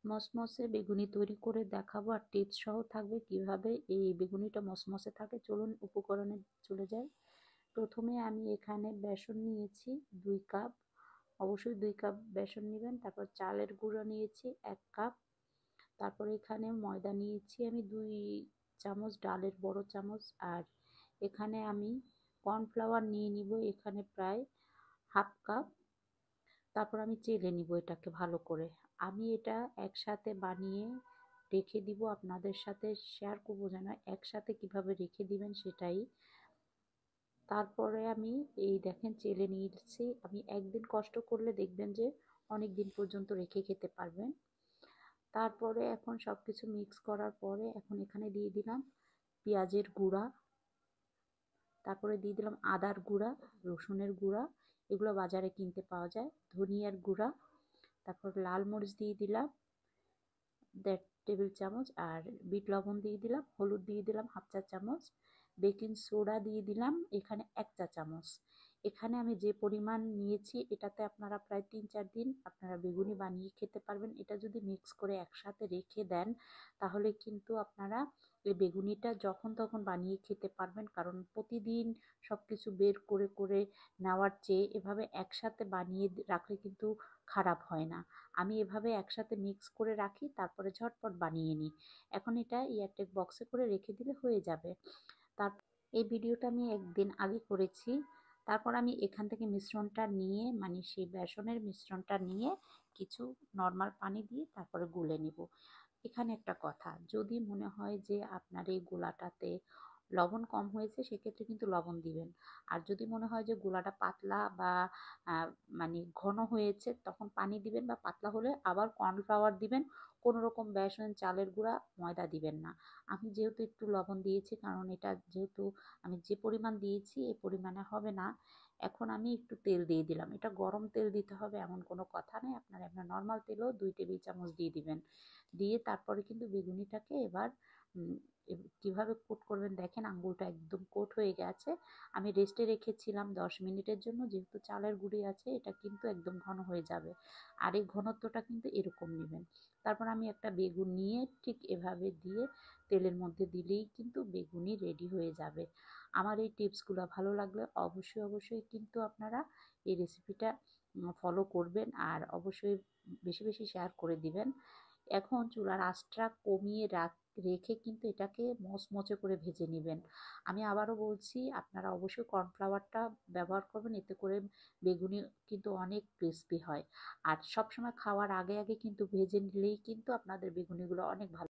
মসমসে বেগুনি তৈরি করে দেখাবো, আর টিপস সহ থাকবে কিভাবে এই বেগুনিটা মসমসে থাকে। চলুন উপকরণে চলে যাই। প্রথমে আমি এখানে বেসন নিয়েছি 2 কাপ, অবশ্যই 2 কাপ বেসন নেবেন। তারপর চালের গুঁড়ো নিয়েছি 1 কাপ। তারপর এখানে ময়দা নিয়েছি আমি 2 চামচ, ডালের বড় চামচ। আর এখানে আমি কর্নফ্লাওয়ার নিয়ে নিব এখানে প্রায় 1/2 কাপ। তারপর আমি চেলে নিব এটাকে ভালো করে। আমি এটা একসাথে বানিয়ে রেখে দিব, আপনাদের সাথে শেয়ার করবো যেন একসাথে কিভাবে রেখে দিবেন সেটাই। তারপরে আমি এই দেখেন চেলে নিয়েছি। আমি একদিন কষ্ট করলে দেখবেন যে অনেক দিন পর্যন্ত রেখে খেতে পারবেন। তারপরে এখন সবকিছু মিক্স করার পরে এখন এখানে দিয়ে দিলাম পেঁয়াজের গুঁড়া, তারপরে দিয়ে দিলাম আদার গুঁড়া, রসুনের গুঁড়া, এগুলো বাজারে কিনতে পাওয়া যায়, ধনিয়ার গুঁড়া, তারপর লাল মরিচ দিয়ে দিলাম 1.5 টেবিল চামচ, আর বিট লবণ দিয়ে দিলাম, হলুদ দিয়ে দিলাম 1/2 চা চামচ, বেকিং সোডা দিয়ে দিলাম এখানে 1 চা চামচ। এখানে আমি যে পরিমাণ নিয়েছি এটাতে আপনারা প্রায় 3-4 দিন আপনারা বেগুনি বানিয়ে খেতে পারবেন। এটা যদি মিক্স করে একসাথে রেখে দেন তাহলে কিন্তু আপনারা এই বেগুনিটা যখন তখন বানিয়ে খেতে পারবেন। কারণ প্রতিদিন সব কিছু বের করে করে নেওয়ার চেয়ে এভাবে একসাথে বানিয়ে রাখলে কিন্তু খারাপ হয় না। আমি এভাবে একসাথে মিক্স করে রাখি, তারপরে ঝটপট বানিয়ে নিই। এখন এটা এয়ারটাইট বক্সে করে রেখে দিলে হয়ে যাবে। তার এই ভিডিওটা আমি একদিন আগে করেছি। তারপর আমি এখান থেকে মিশ্রণটা নিয়ে, মানে সেই বেসনের মিশ্রণটা নিয়ে কিছু নর্মাল পানি দিয়ে তারপরে গুলে নিব। এখানে একটা কথা, যদি মনে হয় যে আপনার এই গোলাটাতে লবণ কম হয়েছে সেক্ষেত্রে কিন্তু লবণ দিবেন। আর যদি মনে হয় যে গোলাটা পাতলা বা মানে ঘন হয়েছে তখন পানি দিবেন, বা পাতলা হলে আবার কর্নফ্লাওয়ার দিবেন। কোনো রকম বেসন, চালের গুঁড়া, ময়দা দিবেন না। আমি যেহেতু একটু লবণ দিয়েছি, কারণ এটা যেহেতু আমি যে পরিমাণ দিয়েছি এই পরিমাণে হবে না। এখন আমি একটু তেল দিয়ে দিলাম, এটা গরম তেল দিতে হবে এমন কোনো কথা নেই, আপনারা আপনার নর্মাল তেলও 2 টেবিল চামচ দিয়ে দিবেন। দিয়ে তারপরে কিন্তু বেগুনিটাকে এবার কিভাবে কোট করবেন দেখেন, আঙ্গুলটা একদম কোট হয়ে গেছে। আমি রেস্টে রেখেছিলাম 10 মিনিটের জন্য, যেহেতু চালের গুঁড়ি আছে এটা কিন্তু একদম ঘন হয়ে যাবে। আর এই ঘনত্বটা কিন্তু এরকম নেবেন। তারপর আমি একটা বেগুন নিয়ে ঠিক এভাবে দিয়ে তেলের মধ্যে দিলেই কিন্তু বেগুনি রেডি হয়ে যাবে। আমার এই টিপসগুলো ভালো লাগলে অবশ্যই অবশ্যই কিন্তু আপনারা এই রেসিপিটা ফলো করবেন, আর অবশ্যই বেশি বেশি শেয়ার করে দিবেন। এখন চুলার আঁচটা কমিয়ে রেখে কিন্তু এটাকে মচমচে করে ভেজে নেবেন। আমি আবারও বলছি, আপনারা অবশ্যই কর্নফ্লাওয়ারটা ব্যবহার করবেন, এতে করে বেগুনি কিন্তু অনেক ক্রিস্পি হয়। আর সবসময় খাওয়ার আগে আগে কিন্তু ভেজে নিলেই কিন্তু আপনাদের বেগুনিগুলো অনেক ভালো